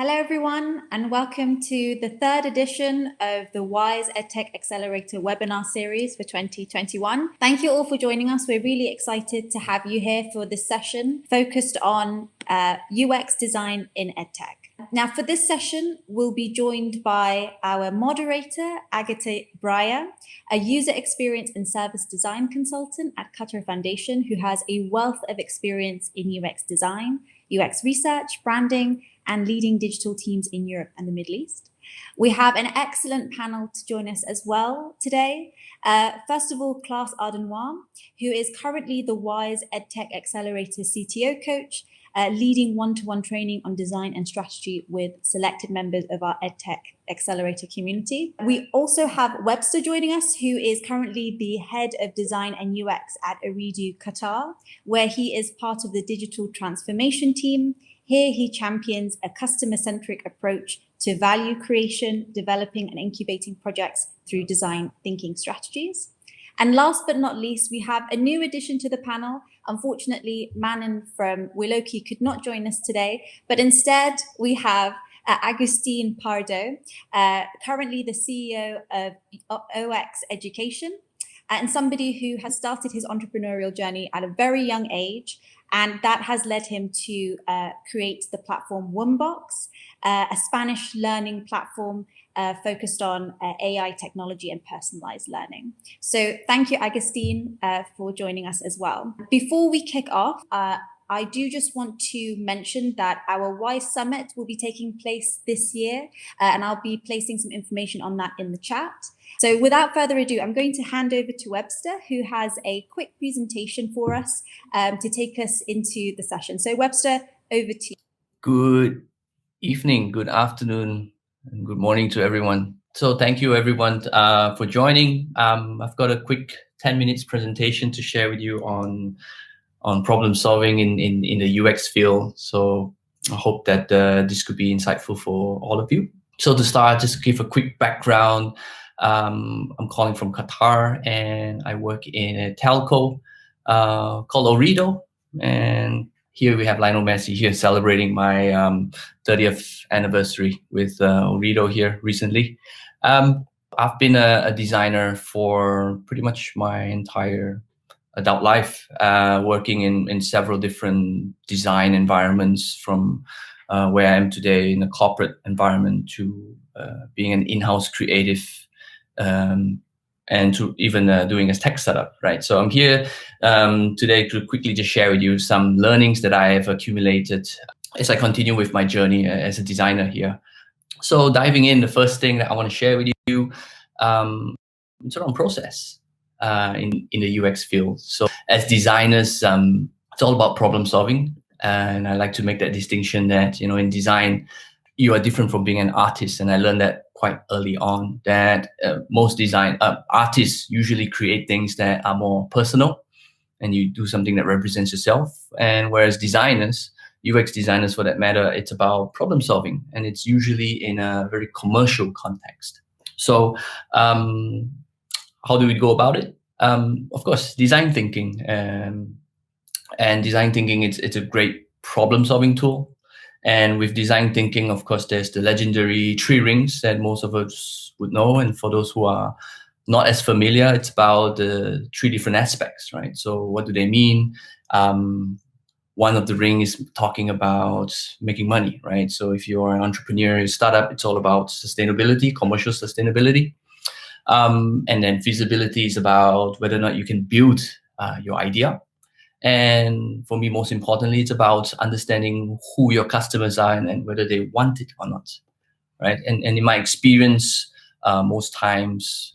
Hello, everyone, and welcome to the third edition of the WISE EdTech Accelerator webinar series for 2021. Thank you all for joining us. We're really excited to have you here for this session focused on UX design in EdTech. Now, for this session, we'll be joined by our moderator, Agata, a user experience and service design consultant at Qatar Foundation, who has a wealth of experience in UX design, UX research, branding, and leading digital teams in Europe and the Middle East. We have an excellent panel to join us as well today. First of all, Klaas, Ardinois, who is currently the WISE EdTech Accelerator CTO coach, leading one-to-one training on design and strategy with selected members of our EdTech Accelerator community. We also have Webster joining us, who is currently the head of design and UX at Ooredoo, Qatar, where he is part of the digital transformation team. Here, he champions a customer-centric approach to value creation, developing and incubating projects through design thinking strategies. And last but not least, we have a new addition to the panel. Unfortunately, Manon from Willoki could not join us today, but instead we have Agustin Pardo, currently the CEO of OX Education, and somebody who has started his entrepreneurial journey at a very young age. And that has led him to create the platform Wombox, a Spanish learning platform focused on AI technology and personalized learning. So thank you, Agustin, for joining us as well. Before we kick off, I do just want to mention that our WISE Summit will be taking place this year, and I'll be placing some information on that in the chat. So without further ado, I'm going to hand over to Webster, who has a quick presentation for us to take us into the session. So Webster, over to you. Good evening, good afternoon, and good morning to everyone. So thank you everyone for joining. I've got a quick 10 minutes presentation to share with you on problem solving in the UX field. So I hope that this could be insightful for all of you. So to start, just give a quick background. I'm calling from Qatar, and I work in a telco called Ooredoo. And here we have Lionel Messi here celebrating my 30th anniversary with Ooredoo here recently. I've been a designer for pretty much my entire adult life, working in several different design environments, from where I am today in a corporate environment to being an in-house creative, and to even doing a tech startup, right? So I'm here today to quickly just share with you some learnings that I have accumulated as I continue with my journey as a designer here. So diving in, the first thing that I want to share with you, it's around process in the UX field. So as designers, it's all about problem solving. And I like to make that distinction that, in design, you are different from being an artist. And I learned that quite early on, that most design artists usually create things that are more personal, and you do something that represents yourself. And whereas designers, UX designers for that matter, it's about problem solving, and it's usually in a very commercial context. So how do we go about it? Of course, design thinking. And design thinking, it's a great problem solving tool. And with design thinking, of course, there's the legendary three rings that most of us would know. And for those who are not as familiar, it's about the three different aspects, right? So what do they mean? One of the rings is talking about making money, right? So if you're an entrepreneur, startup, it's all about sustainability, commercial sustainability. And then feasibility is about whether or not you can build your idea. And for me, most importantly, it's about understanding who your customers are and whether they want it or not, right? And in my experience, most times,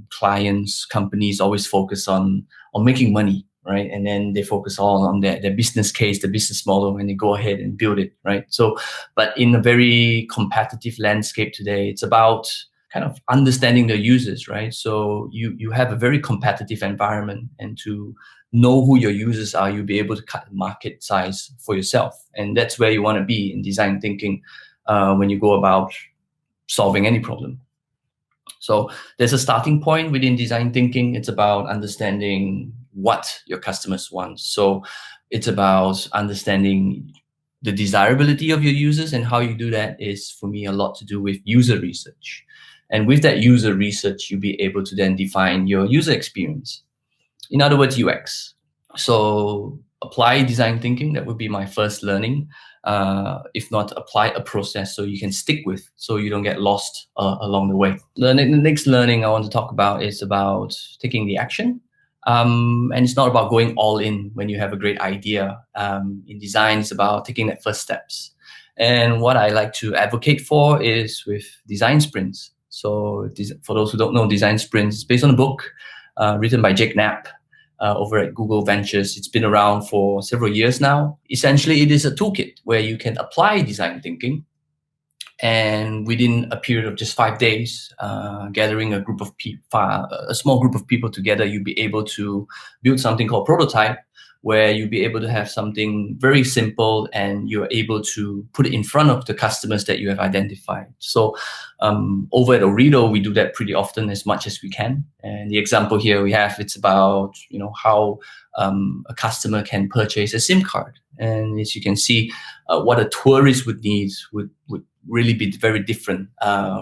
clients, companies always focus on making money, right? And then they focus all on their business case, the business model, and they go ahead and build it, right? So, but in a very competitive landscape today, it's about kind of understanding the users, right? So you have a very competitive environment, and to know who your users are, you'll be able to cut market size for yourself. And that's where you want to be in design thinking when you go about solving any problem. So there's a starting point within design thinking. It's about understanding what your customers want. So it's about understanding the desirability of your users, and how you do that is, for me, a lot to do with user research. And with that user research, you'll be able to then define your user experience. In other words, UX. So apply design thinking. That would be my first learning. If not, apply a process so you can stick with, so you don't get lost along the way. The next learning I want to talk about is about taking the action. And it's not about going all in when you have a great idea. In design, it's about taking that first steps. And what I like to advocate for is with design sprints. So for those who don't know, design sprints is based on a book written by Jake Knapp over at Google Ventures. It's been around for several years now. Essentially, it is a toolkit where you can apply design thinking, and within a period of just 5 days, gathering a small group of people together, you'll be able to build something called prototype, where you'll be able to have something very simple and you're able to put it in front of the customers that you have identified. So over at Ooredoo, we do that pretty often, as much as we can. And the example here we have, it's about how a customer can purchase a SIM card. And as you can see, what a tourist would need would really be very different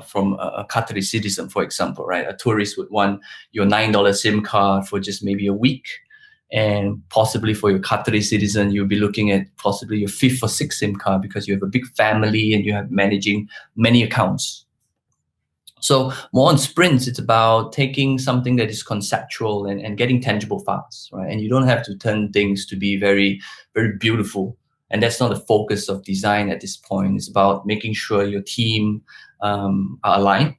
from a Qatari citizen, for example, right? A tourist would want your $9 SIM card for just maybe a week. And possibly for your Qatari citizen, you'll be looking at possibly your 5th or 6th SIM card, because you have a big family and you have managing many accounts. So more on sprints, it's about taking something that is conceptual and getting tangible fast, right? And you don't have to turn things to be very, very beautiful. And that's not the focus of design at this point. It's about making sure your team are aligned.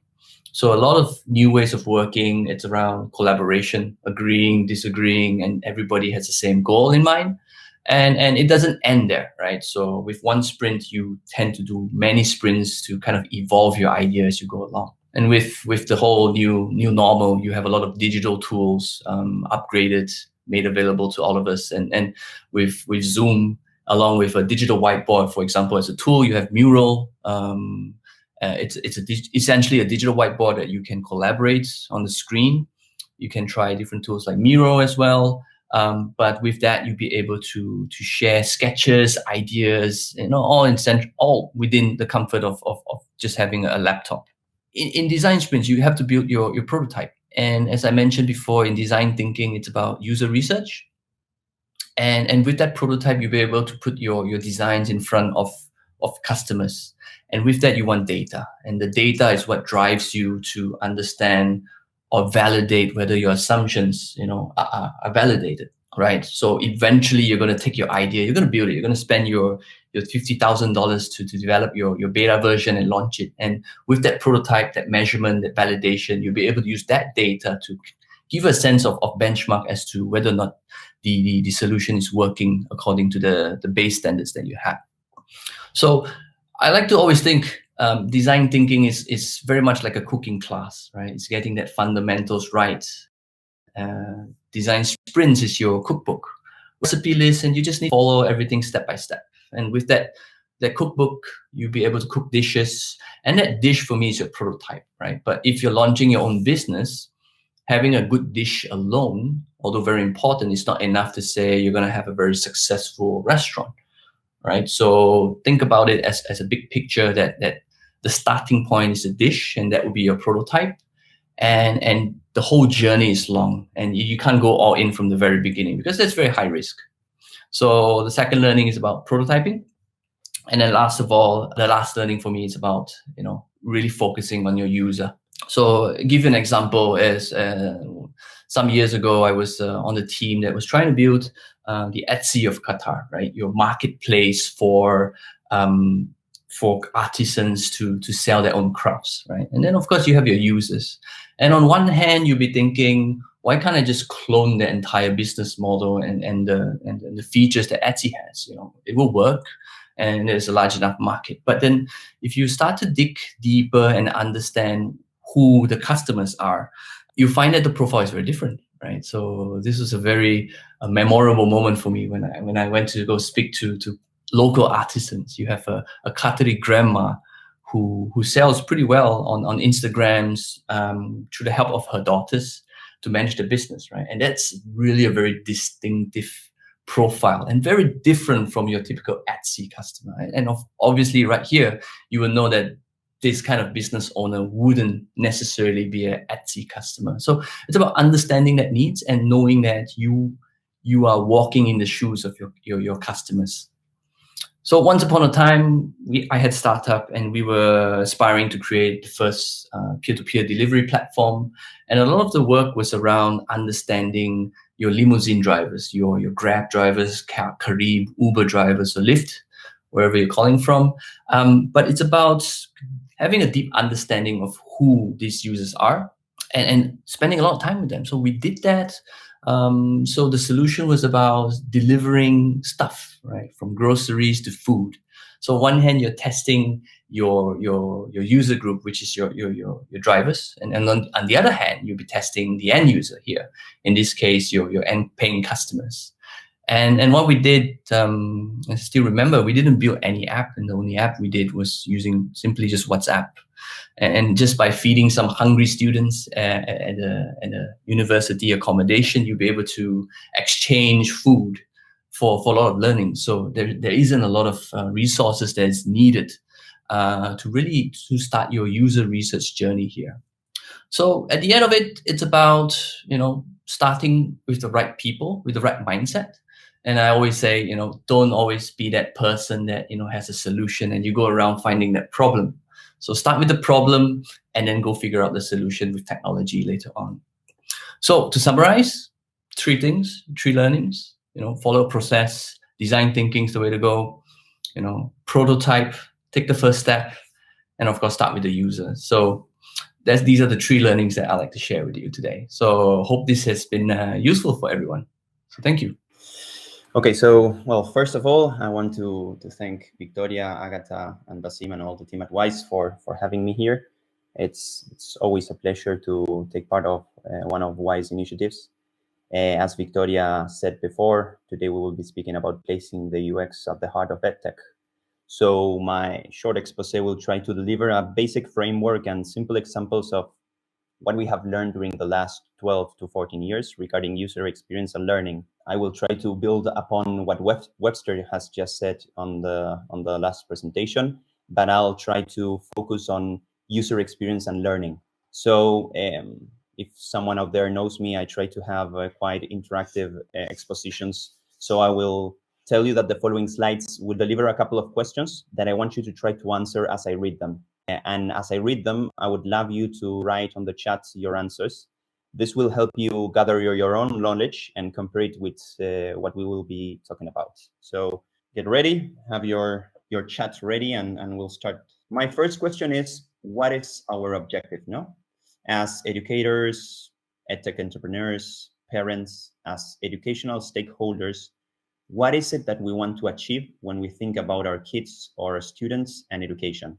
So a lot of new ways of working, it's around collaboration, agreeing, disagreeing, and everybody has the same goal in mind. And it doesn't end there, right? So with one sprint, you tend to do many sprints to kind of evolve your idea as you go along. And with the whole new normal, you have a lot of digital tools upgraded, made available to all of us. And with Zoom, along with a digital whiteboard, for example, as a tool, you have Mural. It's essentially a digital whiteboard that you can collaborate on the screen. You can try different tools like Miro as well. But with that, you'll be able to share sketches, ideas, all within the comfort of just having a laptop. In design sprints, you have to build your prototype. And as I mentioned before, in design thinking, it's about user research. And with that prototype, you'll be able to put your designs in front of customers. And with that, you want data. And the data is what drives you to understand or validate whether your assumptions, are validated, right? So eventually, you're going to take your idea, you're going to build it, you're going to spend your $50,000 to develop your beta version and launch it. And with that prototype, that measurement, that validation, you'll be able to use that data to give a sense of benchmark as to whether or not the solution is working according to the base standards that you have. So I like to always think design thinking is very much like a cooking class, right? It's getting that fundamentals right. Design sprints is your cookbook, recipe list, and you just need to follow everything step by step. And with that cookbook, you'll be able to cook dishes. And that dish for me is your prototype, right? But if you're launching your own business, having a good dish alone, although very important, is not enough to say you're going to have a very successful restaurant, right? So think about it as a big picture that the starting point is a dish, and that will be your prototype. And the whole journey is long, and you can't go all in from the very beginning, because that's very high risk. So the second learning is about prototyping. And then last of all, the last learning for me is about, really focusing on your user. So give you an example, as some years ago, I was on the team that was trying to build the Etsy of Qatar, right? Your marketplace for artisans to sell their own crafts, right? And then of course you have your users. And on one hand, you'll be thinking, why can't I just clone the entire business model and the features that Etsy has? It will work, and there's a large enough market. But then if you start to dig deeper and understand who the customers are, you find that the profile is very different, right? So this was a very memorable moment for me when I went to go speak to local artisans. You have a Qatari grandma who sells pretty well on Instagrams through the help of her daughters to manage the business, right? And that's really a very distinctive profile and very different from your typical Etsy customer. Right? And obviously right here, you will know that this kind of business owner wouldn't necessarily be an Etsy customer. So it's about understanding that needs and knowing that you are walking in the shoes of your customers. So once upon a time, I had startup and we were aspiring to create the first peer-to-peer delivery platform. And a lot of the work was around understanding your limousine drivers, your Grab drivers, Careem, Uber drivers, or Lyft, wherever you're calling from. But it's about having a deep understanding of who these users are and spending a lot of time with them. So we did that. So the solution was about delivering stuff, right, from groceries to food. So on one hand, you're testing your user group, which is your drivers, and on the other hand, you'll be testing the end user here. In this case, your end paying customers. And what we did, I still remember, we didn't build any app, and the only app we did was using simply just WhatsApp. And just by feeding some hungry students at a university accommodation, you'll be able to exchange food for a lot of learning. So there isn't a lot of resources that is needed to start your user research journey here. So at the end of it, it's about starting with the right people, with the right mindset. And I always say, don't always be that person that has a solution and you go around finding that problem. So start with the problem and then go figure out the solution with technology later on. So to summarize, 3 things, 3 learnings, follow a process, design thinking is the way to go, prototype, take the first step, and of course, start with the user. So these are the 3 learnings that I like to share with you today. So hope this has been useful for everyone. So thank you. Okay, so, well, first of all, I want to thank Victoria, Agata, and Basim and all the team at WISE for having me here. It's always a pleasure to take part of one of WISE initiatives. As Victoria said before, today we will be speaking about placing the UX at the heart of EdTech. So my short expose will try to deliver a basic framework and simple examples of what we have learned during the last 12 to 14 years regarding user experience and learning. I will try to build upon what Webster has just said on the last presentation, but I'll try to focus on user experience and learning. So if someone out there knows me, I try to have quite interactive expositions. So I will tell you that the following slides will deliver a couple of questions that I want you to try to answer as I read them. And as I read them, I would love you to write on the chat your answers. This will help you gather your own knowledge and compare it with what we will be talking about. So get ready, have your chat ready, and we'll start. My first question is, what is our objective, no? As educators, EdTech entrepreneurs, parents, as educational stakeholders, what is it that we want to achieve when we think about our kids or our students and education?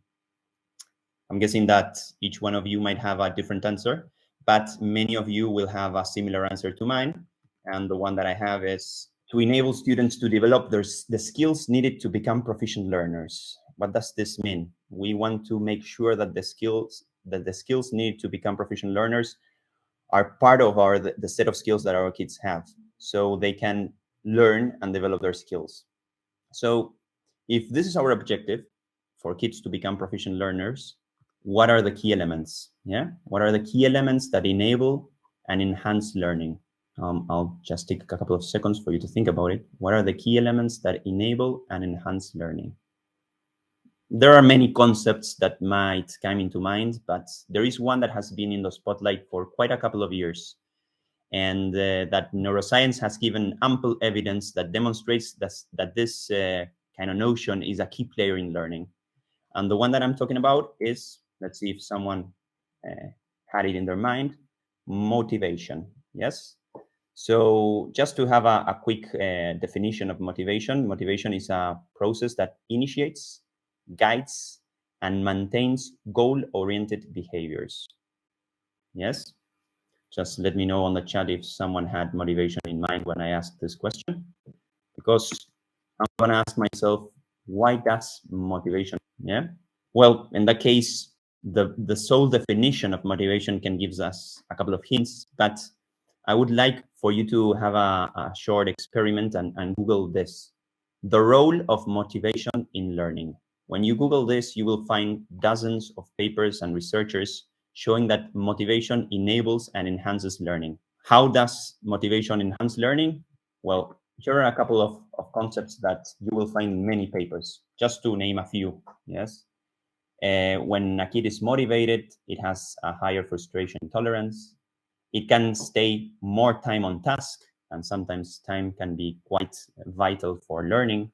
I'm guessing that each one of you might have a different answer, but many of you will have a similar answer to mine. And the one that I have is to enable students to develop the skills needed to become proficient learners. What does this mean? We want to make sure that the skills needed to become proficient learners are part of the set of skills that our kids have, so they can learn and develop their skills. So if this is our objective, for kids to become proficient learners, what are the key elements? Yeah, what are the key elements that enable and enhance learning? I'll just take a couple of seconds for you to think about it. What are the key elements that enable and enhance learning? There are many concepts that might come into mind, but there is one that has been in the spotlight for quite a couple of years, and that neuroscience has given ample evidence that demonstrates that this kind of notion is a key player in learning. And the one that I'm talking about is, let's see if someone had it in their mind, motivation. Yes. So just to have a quick definition of motivation, motivation is a process that initiates, guides, and maintains goal-oriented behaviors. Yes. Just let me know on the chat if someone had motivation in mind when I asked this question, because I'm going to ask myself, why does motivation? Yeah. Well, in that case, the sole definition of motivation can give us a couple of hints, but I would like for you to have a short experiment and Google this. The role of motivation in learning. When you Google this, you will find dozens of papers and researchers showing that motivation enables and enhances learning. How does motivation enhance learning? Well, here are a couple of concepts that you will find in many papers, just to name a few. Yes. When a kid is motivated, it has a higher frustration tolerance. It can stay more time on task, and sometimes time can be quite vital for learning.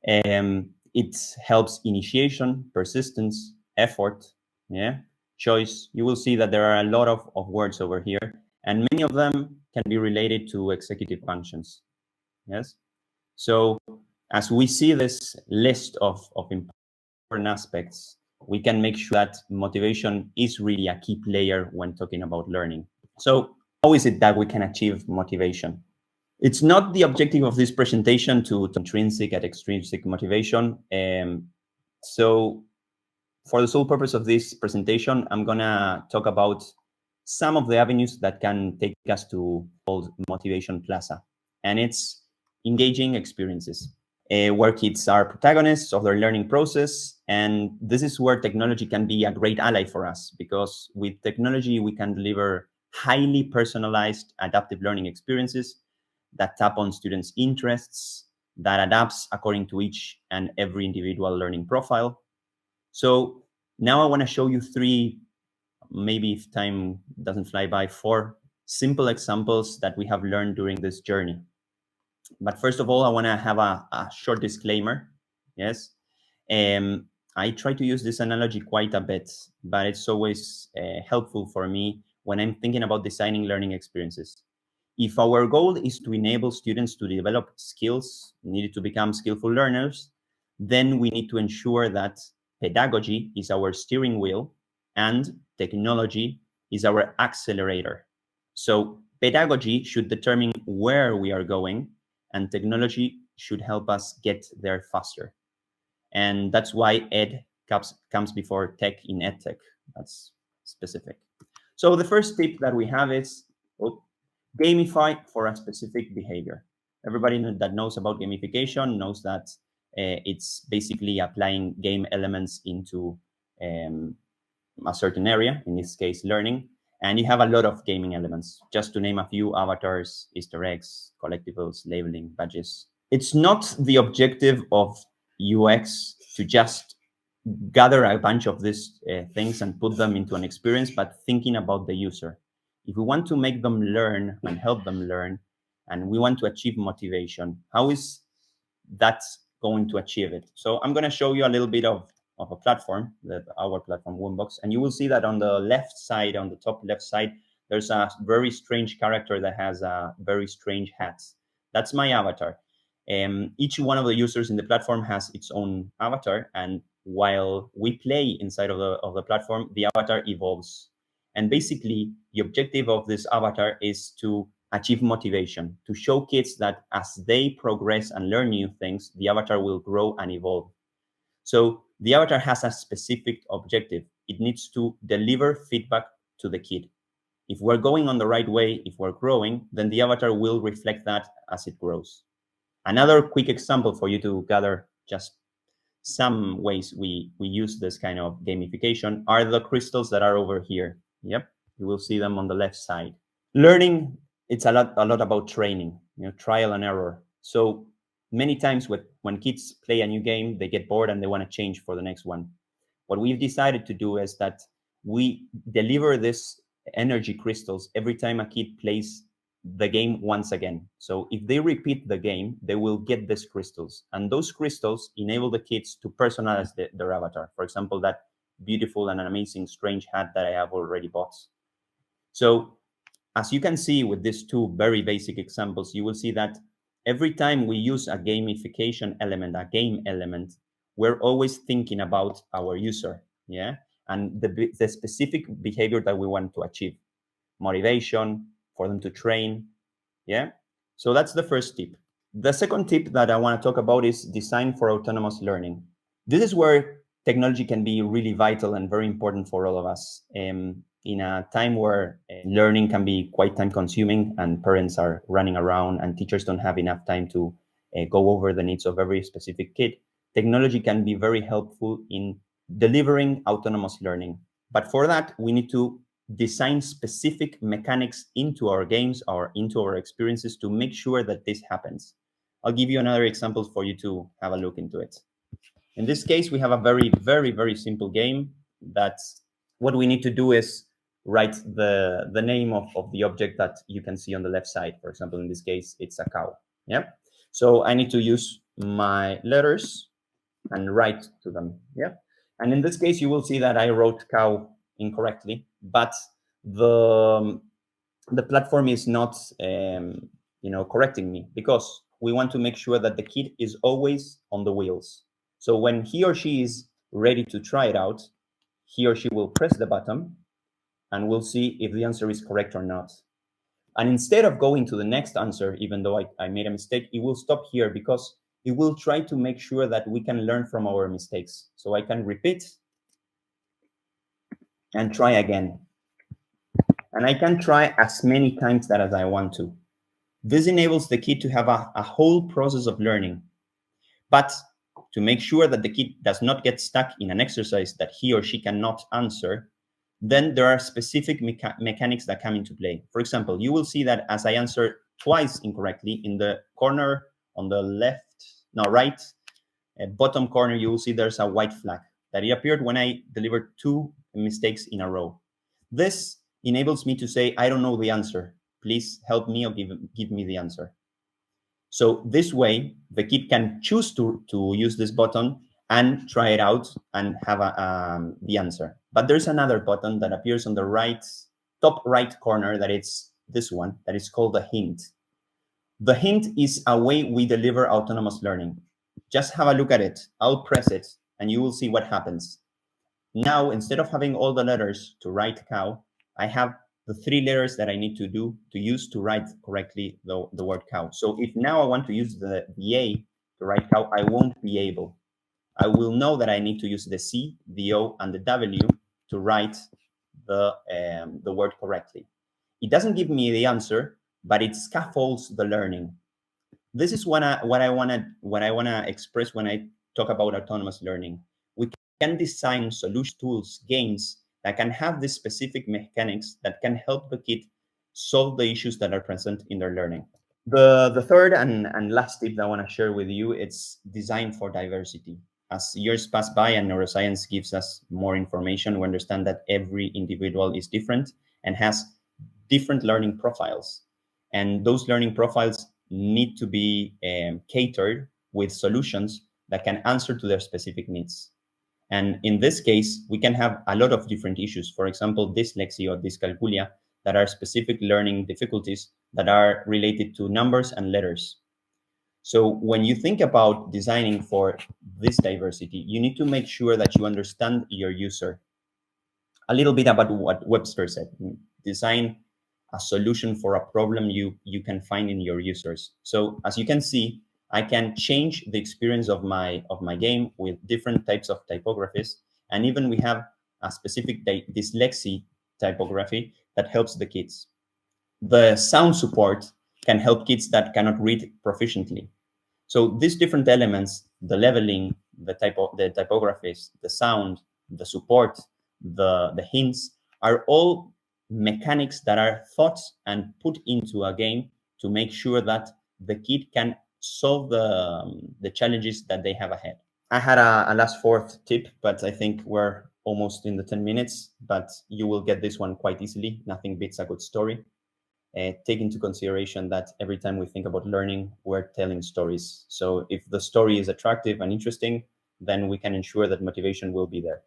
It helps initiation, persistence, effort, choice. You will see that there are a lot of words over here, and many of them can be related to executive functions. Yes. So as we see this list of important aspects, we can make sure that motivation is really a key player when talking about learning. So how is it that we can achieve motivation? It's not the objective of this presentation to intrinsic and extrinsic motivation. So for the sole purpose of this presentation, I'm gonna talk about some of the avenues that can take us to called Motivation Plaza. And it's engaging experiences where kids are protagonists of their learning process. And this is where technology can be a great ally for us, because with technology, we can deliver highly personalized adaptive learning experiences that tap on students' interests, that adapts according to each and every individual learning profile. So now I want to show you three, maybe if time doesn't fly by, 4 simple examples that we have learned during this journey. But first of all, I want to have a short disclaimer. Yes. I try to use this analogy quite a bit, but it's always helpful for me when I'm thinking about designing learning experiences. If our goal is to enable students to develop skills needed to become skillful learners, then we need to ensure that pedagogy is our steering wheel and technology is our accelerator. So pedagogy should determine where we are going, and technology should help us get there faster. And that's why ed comes before tech in edtech. That's specific. So the first tip that we have is gamify for a specific behavior. Everybody that knows about gamification knows that it's basically applying game elements into a certain area, in this case, learning. And you have a lot of gaming elements. Just to name a few: avatars, Easter eggs, collectibles, labeling, badges. It's not the objective of UX to just gather a bunch of these things and put them into an experience, but thinking about the user. If we want to make them learn and help them learn, and we want to achieve motivation, how is that going to achieve it? So I'm going to show you a little bit of a platform, our platform, Woombox, and you will see that on the left side, on the top left side, there's a very strange character that has a very strange hat. That's my avatar. Each one of the users in the platform has its own avatar, and while we play inside of the platform, the avatar evolves. And basically, the objective of this avatar is to achieve motivation, to show kids that as they progress and learn new things, the avatar will grow and evolve. So the avatar has a specific objective. It needs to deliver feedback to the kid. If we're going on the right way, if we're growing, then the avatar will reflect that as it grows. Another quick example for you to gather just some ways we use this kind of gamification are the crystals that are over here. Yep, you will see them on the left side. Learning, it's a lot about training, trial and error. So many times when kids play a new game, they get bored and they want to change for the next one. What we've decided to do is that we deliver this energy crystals every time a kid plays the game once again. So if they repeat the game, they will get these crystals, and those crystals enable the kids to personalize their avatar. For example, that beautiful and amazing strange hat that I have already bought. So as you can see with these two very basic examples, you will see that every time we use a gamification element, a game element, we're always thinking about our user, and the specific behavior that we want to achieve. Motivation, for them to train, So that's the first tip. The second tip that I want to talk about is design for autonomous learning. This is where technology can be really vital and very important for all of us. in a time where learning can be quite time consuming and parents are running around and teachers don't have enough time to go over the needs of every specific kid, technology can be very helpful in delivering autonomous learning. But for that, we need to design specific mechanics into our games or into our experiences to make sure that this happens. I'll give you another example for you to have a look into it. In this case, we have a very, very, very simple game that what we need to do is write the name of the object that you can see on the left side. For example, in this case, it's a cow. Yeah. So I need to use my letters and write to them. Yeah. And in this case, you will see that I wrote cow incorrectly, but the platform is not correcting me, because we want to make sure that the kid is always on the wheels. So when he or she is ready to try it out, he or she will press the button and we'll see if the answer is correct or not. And instead of going to the next answer, even though I made a mistake, it will stop here because it will try to make sure that we can learn from our mistakes. So I can repeat and try again. And I can try as many times that as I want to. This enables the kid to have a whole process of learning. But to make sure that the kid does not get stuck in an exercise that he or she cannot answer, then there are specific mechanics that come into play. For example, you will see that as I answer twice incorrectly, in the corner on the right bottom corner, you will see there's a white flag that it appeared when I delivered 2 mistakes in a row. This enables me to say, I don't know the answer. Please help me or give me the answer. So this way, the kid can choose to use this button and try it out and have the answer. But there's another button that appears on the top right corner, that it's this one, that is called the hint. The hint is a way we deliver autonomous learning. Just have a look at it. I'll press it and you will see what happens. Now, instead of having all the letters to write cow, I have the 3 letters that I need to use to write correctly the word cow. So if now I want to use the A to write cow, I won't be able. I will know that I need to use the C, the O, and the W to write the word correctly. It doesn't give me the answer, but it scaffolds the learning. This is what I wanna express when I talk about autonomous learning. We can design solution tools, games that can have these specific mechanics that can help the kid solve the issues that are present in their learning. The third and last tip that I want to share with you, it's design for diversity. As years pass by and neuroscience gives us more information, we understand that every individual is different and has different learning profiles. And those learning profiles need to be catered with solutions that can answer to their specific needs. And in this case, we can have a lot of different issues. For example, dyslexia or dyscalculia, that are specific learning difficulties that are related to numbers and letters. So when you think about designing for this diversity, you need to make sure that you understand your user. A little bit about what Webster said: design a solution for a problem you can find in your users. So as you can see, I can change the experience of my game with different types of typographies. And even we have a specific dyslexia typography that helps the kids. The sound support can help kids that cannot read proficiently. So these different elements, the leveling, the typographies, the sound, the support, the hints, are all mechanics that are thought and put into a game to make sure that the kid can solve the challenges that they have ahead. I had a last 4th tip, but I think we're almost in the 10 minutes, but you will get this one quite easily. Nothing beats a good story. Take into consideration that every time we think about learning, we're telling stories. So if the story is attractive and interesting, then we can ensure that motivation will be there.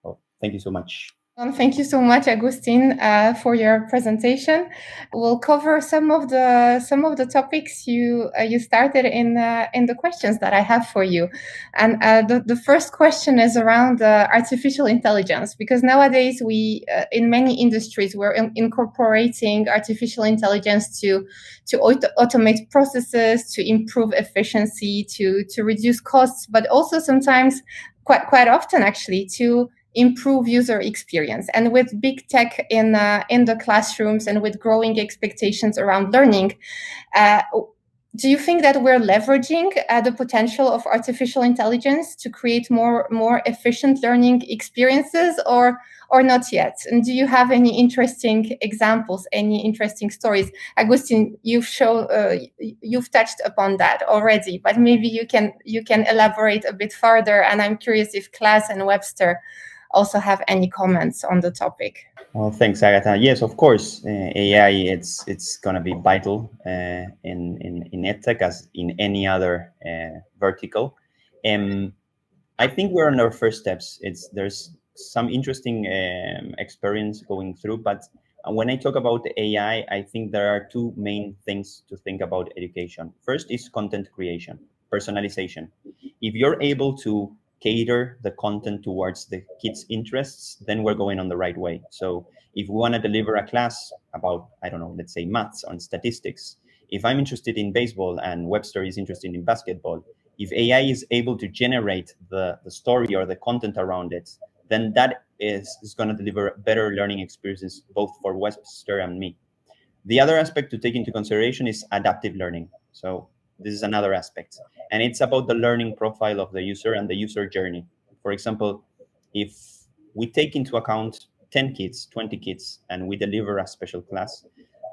Well, thank you so much. Thank you so much, Agustin, for your presentation. We'll cover some of the topics you started in the questions that I have for you. And the first question is around artificial intelligence, because nowadays we in many industries we're incorporating artificial intelligence to automate processes, to improve efficiency, to reduce costs, but also sometimes quite often actually to improve user experience. And with big tech in the classrooms and with growing expectations around learning, do you think that we're leveraging the potential of artificial intelligence to create more efficient learning experiences, or not yet? And do you have any interesting examples, any interesting stories? Agustin, you've touched upon that already, but maybe you can elaborate a bit further. And I'm curious if Klaas and Webster also have any comments on the topic. Well, thanks, Agata. Yes, of course, AI it's going to be vital in EdTech as in any other vertical. I think we're on our first steps. There's some interesting experience going through, but when I talk about AI, I think there are two main things to think about education. First is content creation, personalization. If you're able to cater the content towards the kids' interests, then we're going on the right way. So if we want to deliver a class about, I don't know, let's say maths and statistics, if I'm interested in baseball and Webster is interested in basketball, if AI is able to generate the story or the content around it, then that is going to deliver better learning experiences both for Webster and me. The other aspect to take into consideration is adaptive learning. So this is another aspect. And it's about the learning profile of the user and the user journey. For example, if we take into account 10 kids, 20 kids, and we deliver a special class,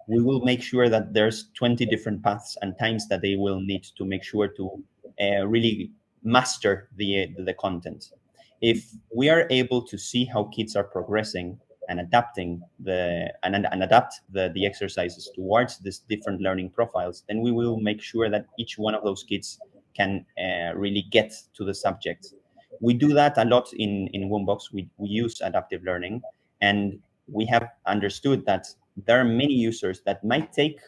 we will make sure that there's 20 different paths and times that they will need to make sure to really master the content. If we are able to see how kids are progressing and adapting adapt the exercises towards these different learning profiles, then we will make sure that each one of those kids can really get to the subject. We do that a lot in Woombox. We use adaptive learning, and we have understood that there are many users that might take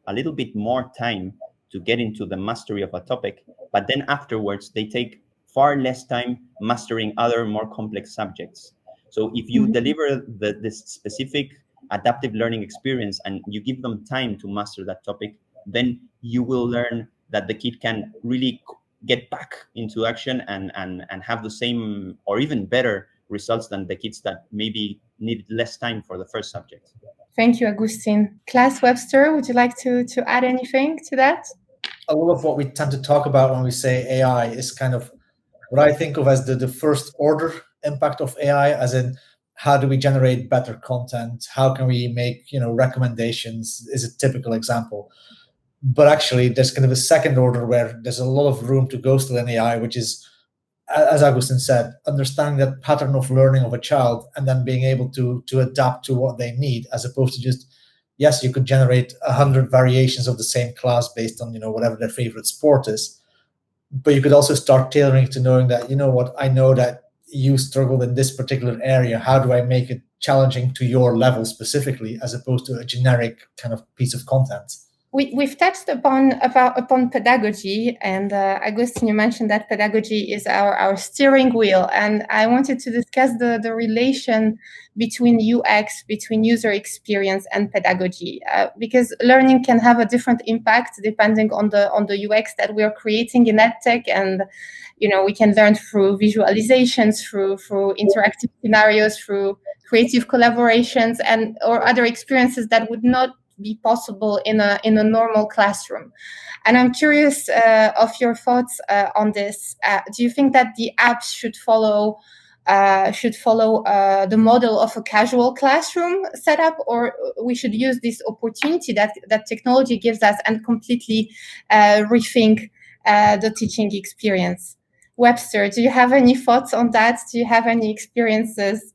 a little bit more time to get into the mastery of a topic, but then afterwards they take far less time mastering other more complex subjects. So if you deliver this specific adaptive learning experience and you give them time to master that topic, then you will learn that the kid can really get back into action and have the same or even better results than the kids that maybe needed less time for the first subject. Thank you, Agustin. Klaas, Webster, would you like to add anything to that? A lot of what we tend to talk about when we say AI is kind of what I think of as the first order impact of AI, as in how do we generate better content? How can we make recommendations is a typical example. But actually, there's kind of a second order where there's a lot of room to go still in AI, which is, as Agustin said, understanding that pattern of learning of a child and then being able to adapt to what they need, as opposed to just, yes, you could generate 100 variations of the same class based on whatever their favorite sport is. But you could also start tailoring to knowing that, I know that you struggled in this particular area. How do I make it challenging to your level specifically, as opposed to a generic kind of piece of content? We've touched upon pedagogy, and Agustin, you mentioned that pedagogy is our steering wheel, and I wanted to discuss the relation between UX, between user experience and pedagogy, because learning can have a different impact depending on the UX that we are creating in EdTech, and we can learn through visualizations, through interactive scenarios, through creative collaborations, or other experiences that would not be possible in a normal classroom. And I'm curious of your thoughts on this. Do you think that the apps should follow the model of a casual classroom setup, or we should use this opportunity that technology gives us and completely rethink the teaching experience? Webster, do you have any thoughts on that? Do you have any experiences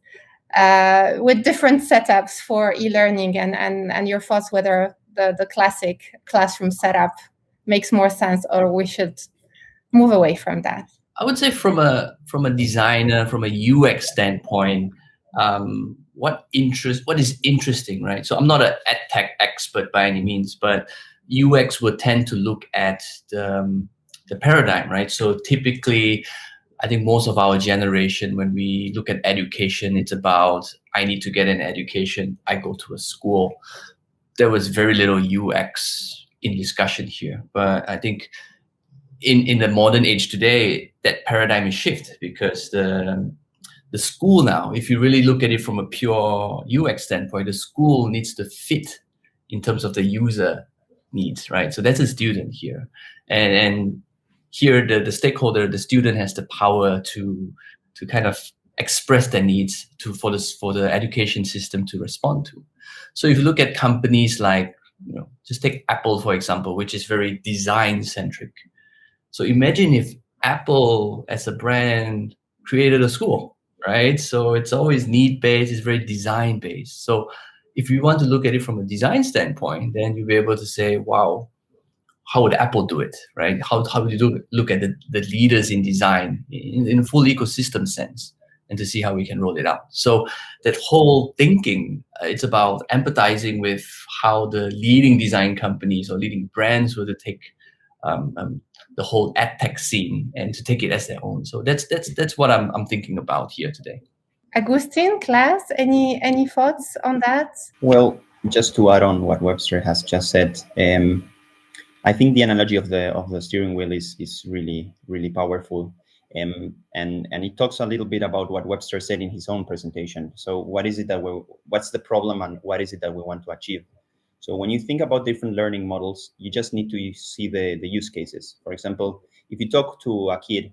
with different setups for e-learning, and your thoughts whether the classic classroom setup makes more sense, or we should move away from that? I would say from a designer, from a UX standpoint, what is interesting, right? So I'm not an EdTech expert by any means, but UX would tend to look at the paradigm, right? So typically, I think most of our generation, when we look at education, it's about, I need to get an education, I go to a school. There was very little UX in discussion here. But I think in the modern age today, that paradigm is shifted, because the the school now, if you really look at it from a pure UX standpoint, the school needs to fit in terms of the user needs, right? So that's a student here. And here the stakeholder, the student, has the power to kind of express their needs for the education system to respond to. So if you look at companies like, just take Apple, for example, which is very design centric. So imagine if Apple as a brand created a school, right? So it's always need-based, it's very design-based. So if you want to look at it from a design standpoint, then you'll be able to say, wow, how would Apple do it, right? How would you look at the leaders in design in a full ecosystem sense, and to see how we can roll it out. So that whole thinking, it's about empathizing with how the leading design companies or leading brands will take the whole edtech scene and to take it as their own. So that's what I'm thinking about here today. Agustin, Klaas, any thoughts on that? Well, just to add on what Webster has just said, I think the analogy of the steering wheel is really, really powerful. And it talks a little bit about what Webster said in his own presentation. So what is it that what's the problem and what is it that we want to achieve? So when you think about different learning models, you just need to see the use cases. For example, if you talk to a kid,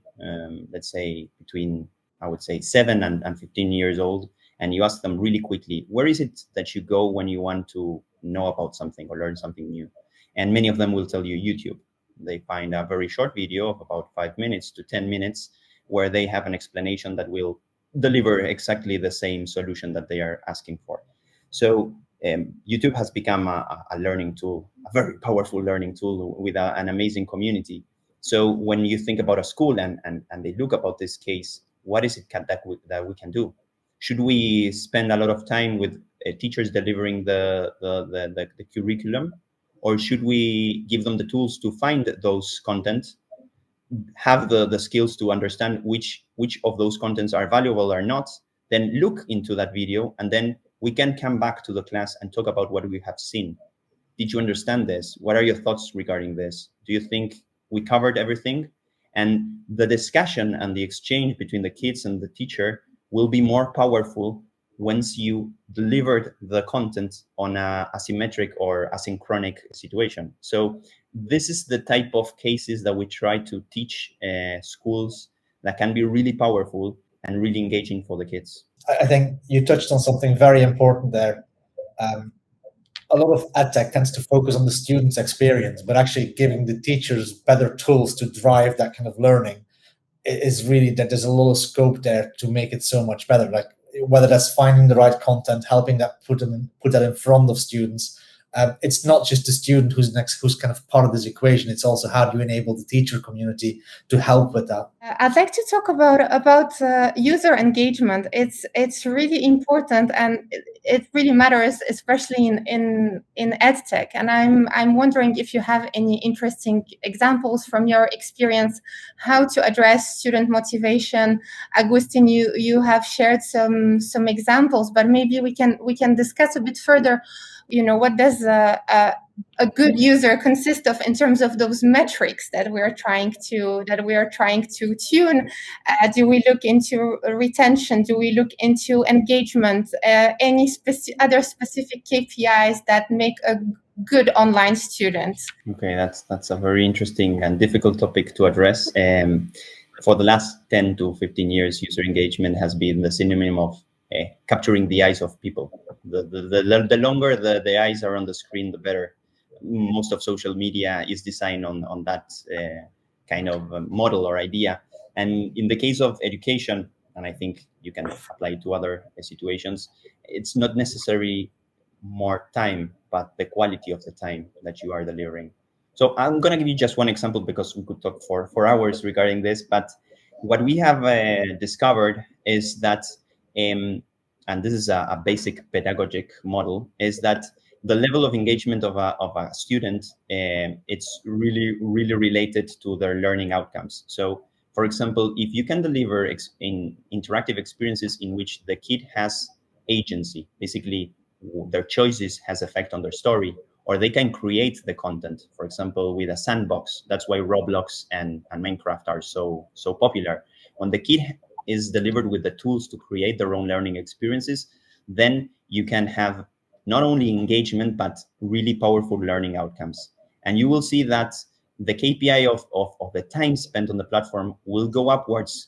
let's say between, I would say 7 and 15 years old, and you ask them really quickly, where is it that you go when you want to know about something or learn something new? And many of them will tell you YouTube. They find a very short video of about 5 minutes to 10 minutes where they have an explanation that will deliver exactly the same solution that they are asking for. So YouTube has become a learning tool, a very powerful learning tool with an amazing community. So when you think about a school and they look about this case, what is it that we can do? Should we spend a lot of time with teachers delivering the curriculum? Or should we give them the tools to find those content, have the skills to understand which of those contents are valuable or not, then look into that video, and then we can come back to the class and talk about what we have seen. Did you understand this? What are your thoughts regarding this? Do you think we covered everything? And the discussion and the exchange between the kids and the teacher will be more powerful once you delivered the content on a asymmetric or asynchronic situation. So this is the type of cases that we try to teach schools that can be really powerful and really engaging for the kids. I think you touched on something very important there. A lot of edtech tends to focus on the student's experience, but actually giving the teachers better tools to drive that kind of learning is really that there's a lot of scope there to make it so much better. Like whether that's finding the right content, helping that put that in front of students. It's not just the student who's kind of part of this equation. It's also how do you enable the teacher community to help with that. I'd like to talk about user engagement. It's really important, and it really matters, especially in edtech. And I'm wondering if you have any interesting examples from your experience how to address student motivation. Agustin, you have shared some examples, but maybe we can discuss a bit further. What does a good user consist of in terms of those metrics that we are trying to tune? Do we look into retention? Do we look into engagement? Any other specific KPIs that make a good online student? Okay, that's a very interesting and difficult topic to address. For the last 10 to 15 years, user engagement has been the synonym of capturing the eyes of people. The longer the eyes are on the screen, the better. Most of social media is designed on that kind of model or idea. And in the case of education, and I think you can apply it to other situations, it's not necessarily more time, but the quality of the time that you are delivering. So I'm going to give you just one example because we could talk for hours regarding this. But what we have discovered is that and this is a basic pedagogic model, is that the level of engagement of a student, it's really, really related to their learning outcomes. So, for example, if you can deliver in interactive experiences in which the kid has agency, basically their choices has effect on their story, or they can create the content, for example, with a sandbox. That's why Roblox and Minecraft are so popular. When the kid is delivered with the tools to create their own learning experiences, then you can have not only engagement, but really powerful learning outcomes. And you will see that the KPI of the time spent on the platform will go upwards,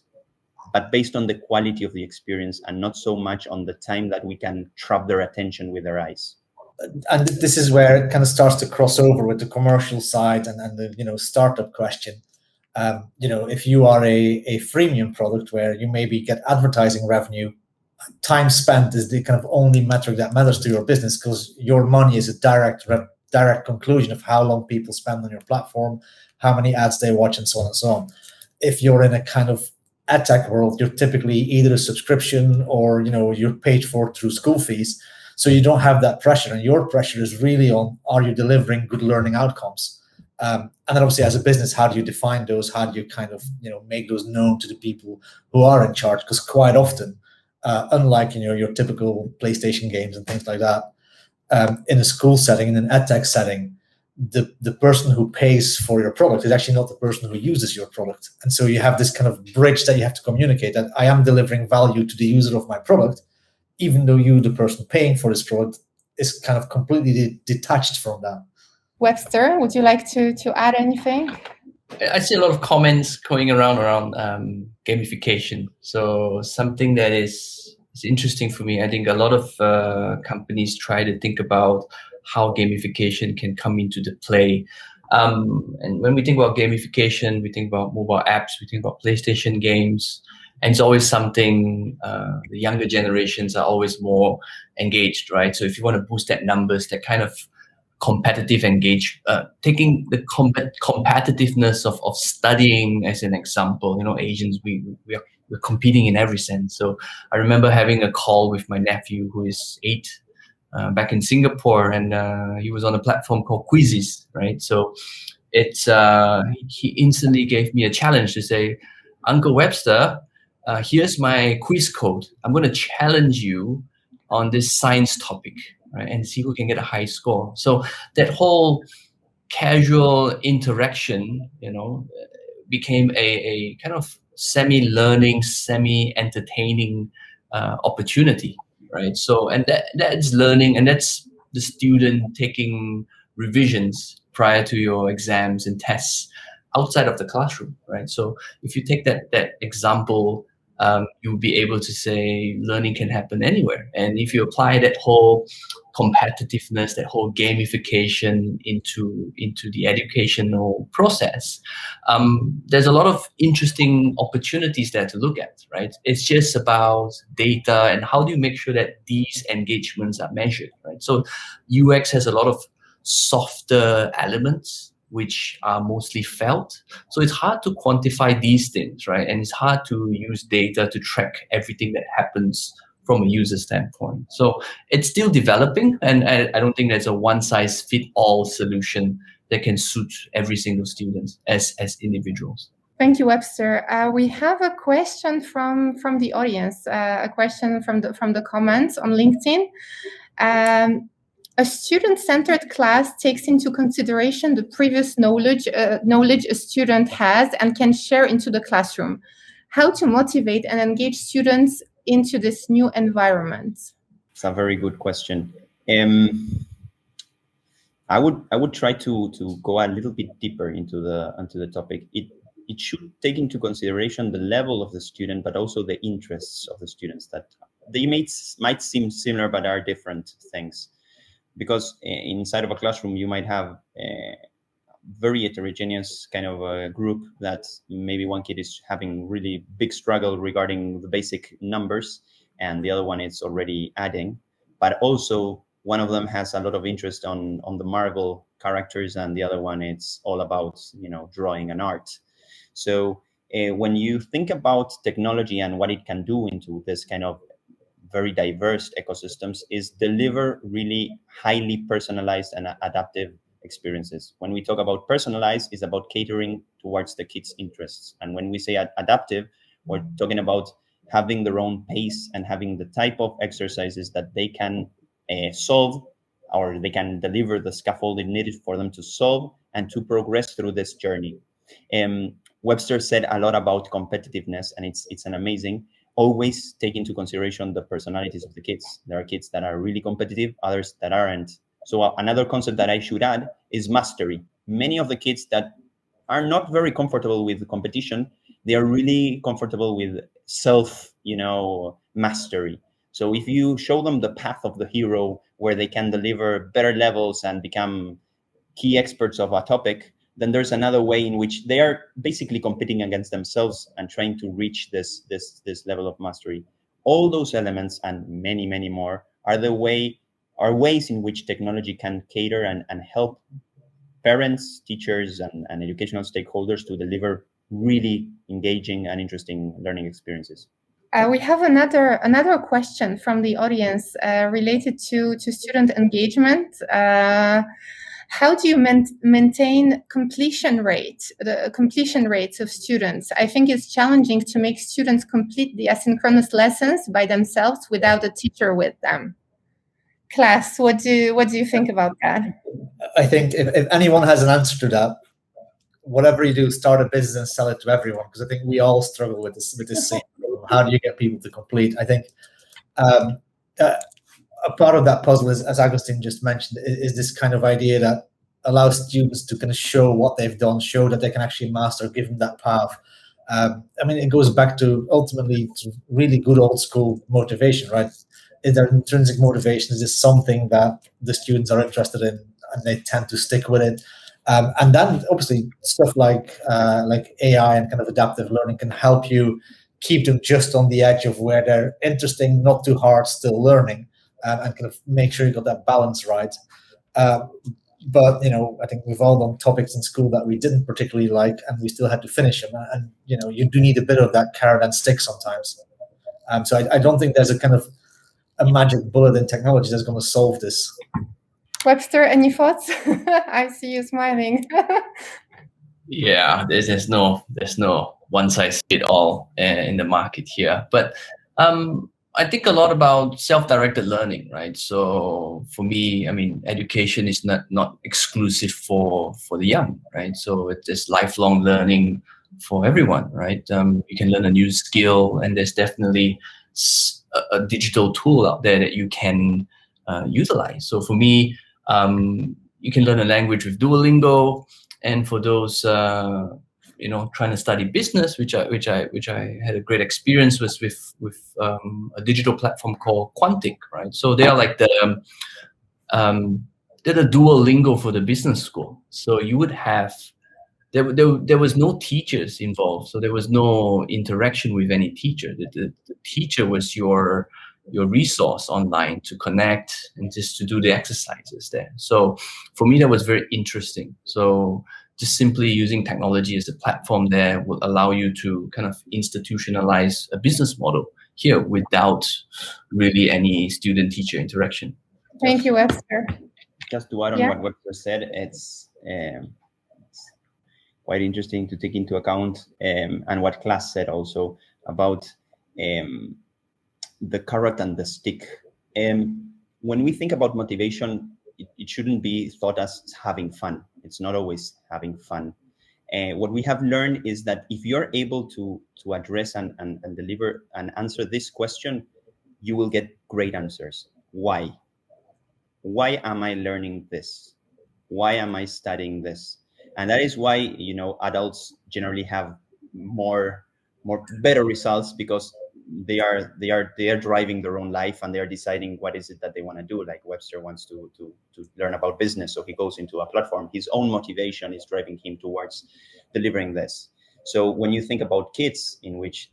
but based on the quality of the experience and not so much on the time that we can trap their attention with their eyes. And this is where it kind of starts to cross over with the commercial side and the startup question. If you are a freemium product where you maybe get advertising revenue, time spent is the kind of only metric that matters to your business, because your money is a direct conclusion of how long people spend on your platform, how many ads they watch, and so on and so on. If you're in a kind of edtech world, you're typically either a subscription or you're paid for through school fees. So you don't have that pressure, and your pressure is really on, are you delivering good learning outcomes? And then obviously as a business, how do you define those? How do you kind of make those known to the people who are in charge? Because quite often, unlike your typical PlayStation games and things like that, in a school setting, in an edtech setting, the person who pays for your product is actually not the person who uses your product. And so you have this kind of bridge that you have to communicate, that I am delivering value to the user of my product, even though you, the person paying for this product, is kind of completely detached from that. Webster, would you like to add anything? I see a lot of comments going around gamification. So something that is interesting for me. I think a lot of companies try to think about how gamification can come into the play. And when we think about gamification, we think about mobile apps, we think about PlayStation games, and it's always something the younger generations are always more engaged, right? So if you want to boost that numbers, that kind of competitive taking the competitiveness of studying as an example, Asians, we're competing in every sense. So I remember having a call with my nephew who is 8 back in Singapore, and he was on a platform called Quizzes, right? So it's he instantly gave me a challenge to say, Uncle Webster, here's my quiz code. I'm going to challenge you on this science topic, right, and see who can get a high score. So that whole casual interaction, became a kind of semi-learning, semi-entertaining opportunity, right? So, and that's learning, and that's the student taking revisions prior to your exams and tests outside of the classroom, right? So if you take that example, you'll be able to say learning can happen anywhere. And if you apply that whole competitiveness, that whole gamification into the educational process, there's a lot of interesting opportunities there to look at, right? It's just about data and how do you make sure that these engagements are measured, right? So UX has a lot of softer elements which are mostly felt. So it's hard to quantify these things, right? And it's hard to use data to track everything that happens from a user standpoint. So it's still developing, and I don't think there's a one-size-fit-all solution that can suit every single student as individuals. Thank you, Webster. We have a question from the audience, a question from the comments on LinkedIn. A student-centered class takes into consideration the previous knowledge a student has and can share into the classroom. How to motivate and engage students into this new environment? It's a very good question. I would try to go a little bit deeper into the topic. It should take into consideration the level of the student, but also the interests of the students. That they might seem similar, but are different things. Because inside of a classroom, you might have a very heterogeneous kind of a group that maybe one kid is having really big struggle regarding the basic numbers, and the other one is already adding. But also one of them has a lot of interest on the Marvel characters, and the other one it's all about drawing and art. So when you think about technology and what it can do into this kind of very diverse ecosystems, is deliver really highly personalized and adaptive experiences. When we talk about personalized, it's about catering towards the kids' interests. And when we say adaptive, we're talking about having their own pace and having the type of exercises that they can solve, or they can deliver the scaffolding needed for them to solve and to progress through this journey. Webster said a lot about competitiveness, and it's an amazing. Always take into consideration the personalities of the kids. There are kids that are really competitive, others that aren't. So another concept that I should add is mastery. Many of the kids that are not very comfortable with competition, they are really comfortable with self, mastery. So if you show them the path of the hero where they can deliver better levels and become key experts of a topic, then there's another way in which they are basically competing against themselves and trying to reach this level of mastery. All those elements and many, many more are ways in which technology can cater and help parents, teachers, and educational stakeholders to deliver really engaging and interesting learning experiences. We have another question from the audience related to student engagement. How do you maintain the completion rates of students? I think it's challenging to make students complete the asynchronous lessons by themselves without a teacher with them. Klaas, what do you think about that? I think if anyone has an answer to that, whatever you do, start a business and sell it to everyone, because I think we all struggle with this same problem. How do you get people to complete? I think a part of that puzzle is, as Agustin just mentioned, is this kind of idea that allows students to kind of show what they've done, show that they can actually master, give them that path. It goes back to ultimately to really good old school motivation, right? Is there intrinsic motivation? Is this something that the students are interested in and they tend to stick with it? And then obviously stuff like AI and kind of adaptive learning can help you keep them just on the edge of where they're interesting, not too hard, still learning, and kind of make sure you got that balance right. But I think we've all done topics in school that we didn't particularly like, and we still had to finish them. And you do need a bit of that carrot and stick sometimes. So I don't think there's a kind of a magic bullet in technology that's going to solve this. Webster, any thoughts? I see you smiling. Yeah, there's no one size fit all in the market here, but I think a lot about self-directed learning, right? So for me, education is not exclusive for the young, right? So it's lifelong learning for everyone, right? You can learn a new skill, and there's definitely a digital tool out there that you can utilize. So for me, you can learn a language with Duolingo, and for those trying to study business, which I had a great experience with a digital platform called Quantic, right? So they are like they're the Duolingo for the business school. So you would have there was no teachers involved, so there was no interaction with any teacher. The teacher was your resource online to connect and just to do the exercises there. So for me, that was very interesting. So just simply using technology as a platform there will allow you to kind of institutionalize a business model here without really any student-teacher interaction. Thank you, Webster. Just to add on what Webster said, it's quite interesting to take into account, and what Klaas said also about the carrot and the stick. When we think about motivation, it shouldn't be thought as having fun. It's not always having fun. What we have learned is that if you're able to address and deliver and answer this question, you will get great answers. Why? Why am I learning this? Why am I studying this? And that is why adults generally have more better results, because they are driving their own life, and they are deciding what is it that they want to do. Like Webster wants to learn about business, so he goes into a platform. His own motivation is driving him towards delivering this. So when you think about kids, in which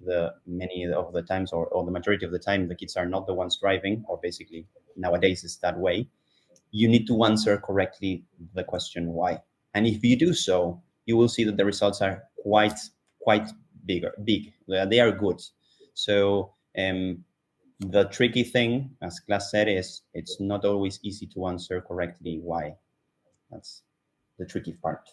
many of the times or the majority of the time, the kids are not the ones driving, or basically nowadays it's that way, you need to answer correctly the question why. And if you do so, you will see that the results are quite big. They are good. So the tricky thing, as Klaas said, is it's not always easy to answer correctly why. That's the tricky part.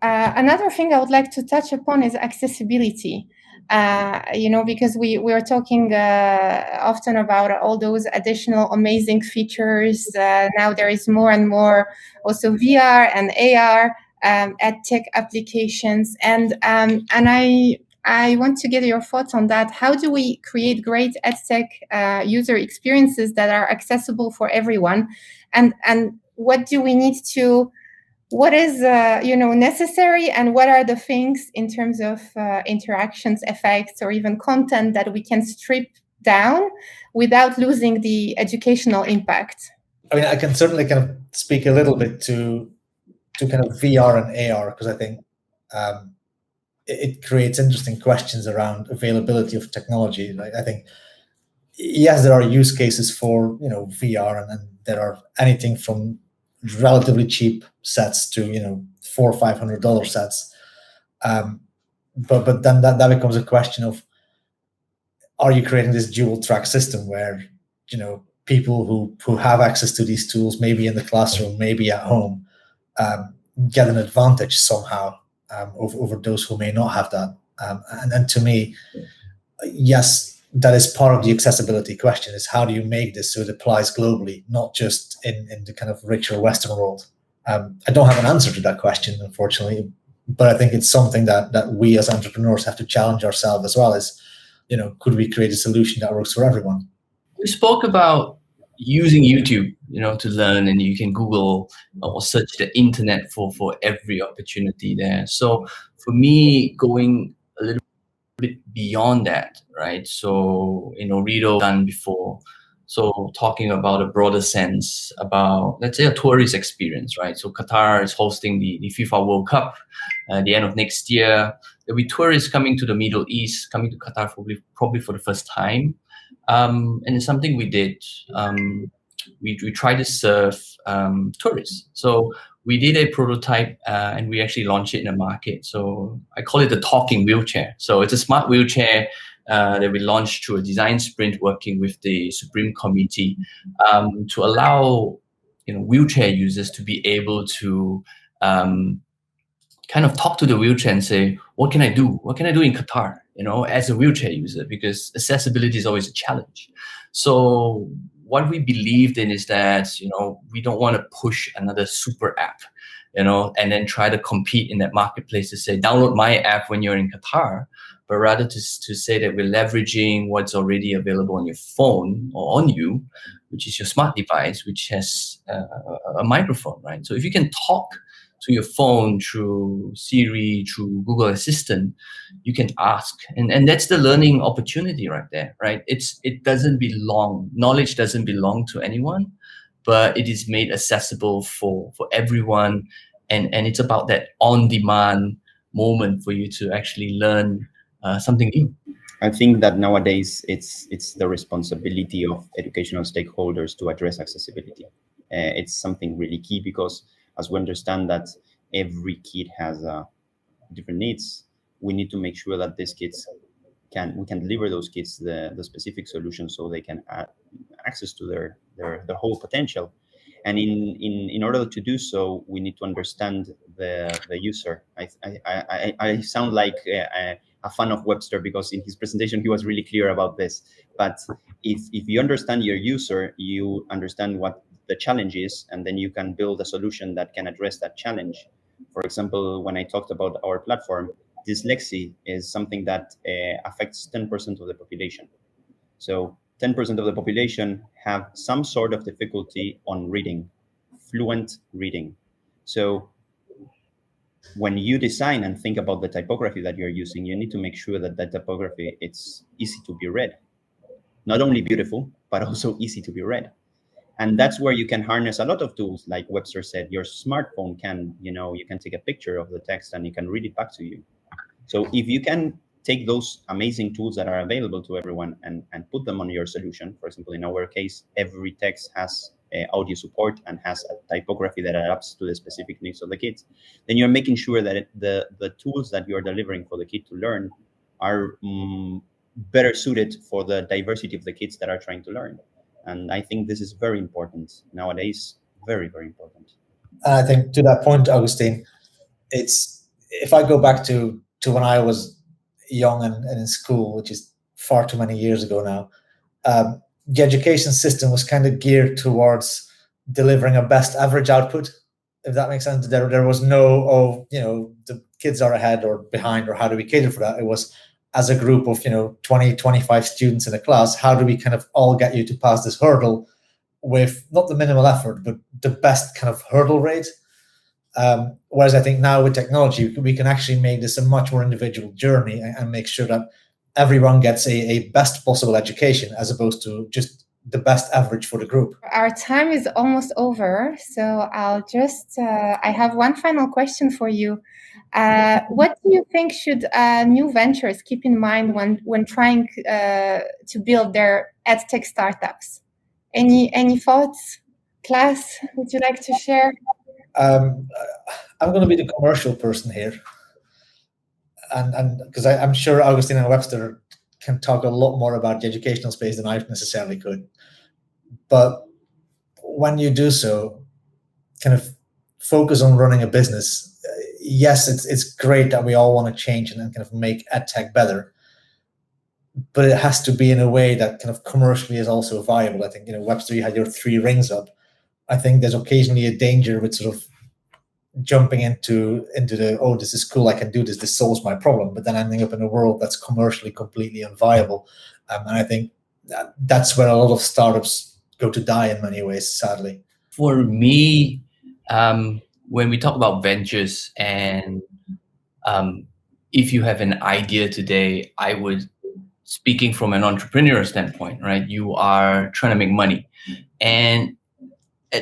Another thing I would like to touch upon is accessibility. Because we are talking often about all those additional amazing features. Now there is more and more also VR and AR EdTech applications, and I want to get your thoughts on that. How do we create great EdTech user experiences that are accessible for everyone, and what do we need to? What is necessary, and what are the things in terms of interactions, effects, or even content that we can strip down without losing the educational impact? I mean, I can certainly kind of speak a little bit to kind of VR and AR, because I think it creates interesting questions around availability of technology. I think, yes, there are use cases for VR, and there are anything from relatively cheap sets to $400 or $500 sets. But then that becomes a question of, are you creating this dual track system where people who have access to these tools, maybe in the classroom, maybe at home, get an advantage somehow over those who may not have that? And to me, yes, that is part of the accessibility question, is how do you make this so it applies globally, not just in the kind of richer Western world? I don't have an answer to that question, unfortunately, but I think it's something that we as entrepreneurs have to challenge ourselves as well, is, could we create a solution that works for everyone? We spoke about using YouTube, to learn, and you can Google or search the internet for every opportunity there. So for me, going a little bit beyond that, right? So Ooredoo done before. So talking about a broader sense about, let's say, a tourist experience, right? So Qatar is hosting the FIFA World Cup at the end of next year. There'll be tourists coming to the Middle East, coming to Qatar probably for the first time. And it's something we did. We tried to serve tourists. So we did a prototype and we actually launched it in the market. So I call it the talking wheelchair. So it's a smart wheelchair that we launched through a design sprint working with the Supreme Committee to allow wheelchair users to be able to kind of talk to the wheelchair and say, what can I do? What can I do in Qatar, as a wheelchair user? Because accessibility is always a challenge. So what we believed in is that, we don't want to push another super app, and then try to compete in that marketplace to say, download my app when you're in Qatar, but rather to say that we're leveraging what's already available on your phone or on you, which is your smart device, which has a microphone, right? So if you can talk to your phone through Siri, through Google Assistant, you can ask. And that's the learning opportunity right there, right? It doesn't belong, knowledge doesn't belong to anyone, but it is made accessible for everyone. And it's about that on-demand moment for you to actually learn something new. I think that nowadays it's the responsibility of educational stakeholders to address accessibility. It's something really key, because as we understand that every kid has different needs, we need to make sure that these kids we can deliver those kids the specific solution so they can access to their whole potential. And in order to do so, we need to understand the user. I sound like a fan of Webster, because in his presentation he was really clear about this. But if you understand your user, you understand what the challenge is, and then you can build a solution that can address that challenge. For example, when I talked about our platform, dyslexia is something that affects 10% of the population. So 10% of the population have some sort of difficulty on reading, fluent reading. So when you design and think about the typography that you're using, you need to make sure that that typography, it's easy to be read. Not only beautiful, but also easy to be read. And that's where you can harness a lot of tools. Like Webster said, your smartphone can, you can take a picture of the text and you can read it back to you. So if you can take those amazing tools that are available to everyone and put them on your solution, for example, in our case, every text has audio support and has a typography that adapts to the specific needs of the kids, then you're making sure that the tools that you're delivering for the kid to learn are better suited for the diversity of the kids that are trying to learn. And I think this is very important nowadays, very, very important. And I think to that point, Agustin, if I go back to when I was young and in school, which is far too many years ago now, the education system was kind of geared towards delivering a best average output. if that makes sense. There was no, the kids are ahead or behind, or how do we cater for that? It was, as a group of 20, 25 students in a class, how do we kind of all get you to pass this hurdle with not the minimal effort, but the best kind of hurdle rate. Whereas I think now with technology, we can actually make this a much more individual journey and make sure that everyone gets a best possible education, as opposed to just the best average for the group. Our time is almost over, so I'll just, I have one final question for you. What do you think should new ventures keep in mind when trying to build their edtech startups? Any thoughts? Klaas, would you like to share? I'm going to be the commercial person here, and because I'm sure Agustin and Webster can talk a lot more about the educational space than I necessarily could. But when you do so, kind of focus on running a business. Yes, it's great that we all want to change and kind of make edtech better, but it has to be in a way that kind of commercially is also viable. I think, Webster, you had your 3 rings up. I think there's occasionally a danger with sort of jumping into the, oh, this is cool, I can do this, this solves my problem, but then ending up in a world that's commercially completely unviable. And I think that's where a lot of startups go to die in many ways, sadly. For me, when we talk about ventures, and if you have an idea today, I would, speaking from an entrepreneur standpoint, right? You are trying to make money, and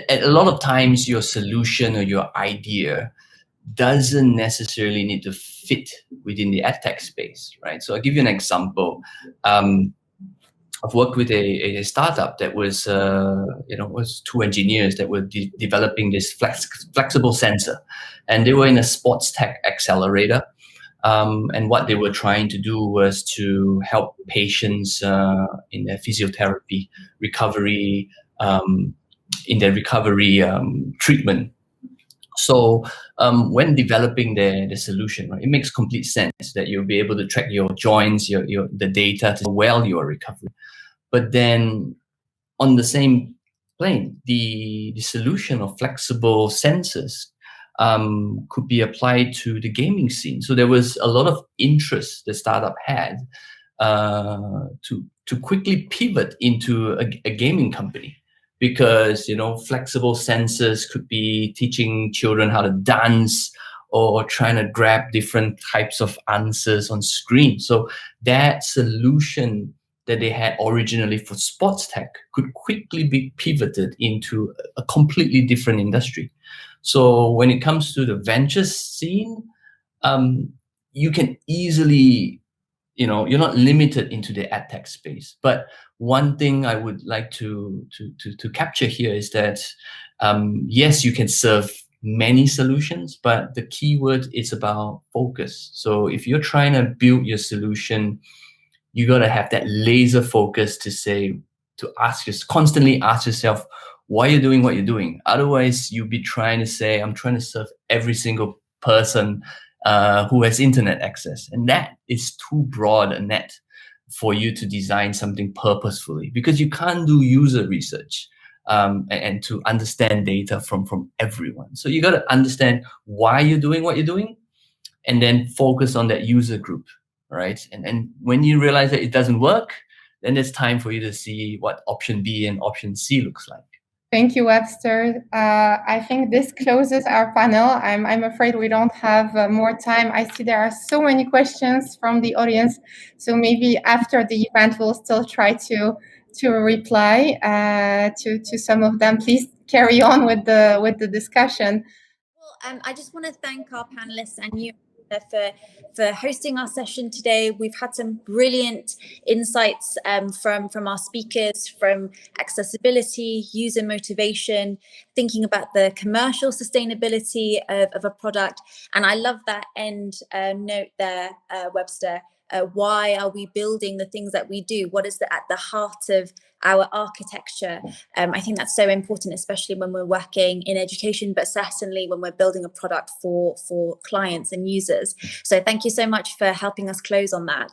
a lot of times your solution or your idea doesn't necessarily need to fit within the edtech space, right? So I'll give you an example. I've worked with a startup that was, was 2 engineers that were developing this flexible sensor, and they were in a sports tech accelerator. And what they were trying to do was to help patients in their physiotherapy recovery, in their recovery treatment. So when developing the solution, right, it makes complete sense that you'll be able to track your joints, the data to how well you are recovering. But then on the same plane, the solution of flexible sensors could be applied to the gaming scene. So there was a lot of interest the startup had to quickly pivot into a gaming company. Because, flexible sensors could be teaching children how to dance or trying to grab different types of answers on screen. So that solution that they had originally for sports tech could quickly be pivoted into a completely different industry. So when it comes to the venture scene, you can easily, you're not limited into the edtech space. But one thing I would like to capture here is that, yes, you can serve many solutions, but the key word is about focus. So if you're trying to build your solution, you got to have that laser focus constantly ask yourself, why are you doing what you're doing? Otherwise, you'll be trying to say, I'm trying to serve every single person who has internet access. And that is too broad a net for you to design something purposefully, because you can't do user research and to understand data from everyone. So you got to understand why you're doing what you're doing, and then focus on that user group, right? And when you realize that it doesn't work, then it's time for you to see what option B and option C looks like. Thank you, Webster. I think this closes our panel. I'm afraid we don't have more time. I see there are so many questions from the audience. So maybe after the event, we'll still try to reply to some of them. Please carry on with the discussion. Well, I just want to thank our panelists and you for hosting our session today. We've had some brilliant insights from our speakers, from accessibility, user motivation, thinking about the commercial sustainability of a product. And I love that end note there, Webster. Why are we building the things that we do? What is at the heart of our architecture. I think that's so important, especially when we're working in education, but certainly when we're building a product for clients and users. So thank you so much for helping us close on that.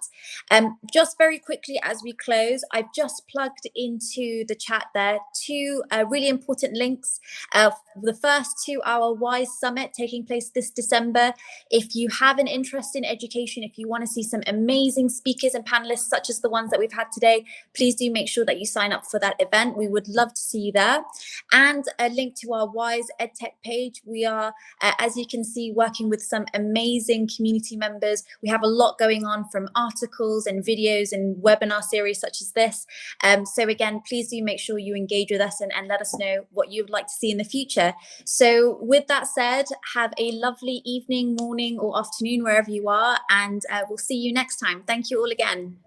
Just very quickly as we close, I've just plugged into the chat there two really important links. The first to our WISE Summit taking place this December. If you have an interest in education, if you want to see some amazing speakers and panelists such as the ones that we've had today, please do make sure that you sign up for that event. We would love to see you there. And a link to our WISE EdTech page. We are, as you can see, working with some amazing community members. We have a lot going on, from articles and videos and webinar series such as this. So again, please do make sure you engage with us and let us know what you would like to see in the future. So with that said, have a lovely evening, morning or afternoon wherever you are, and we'll see you next time. Thank you all again.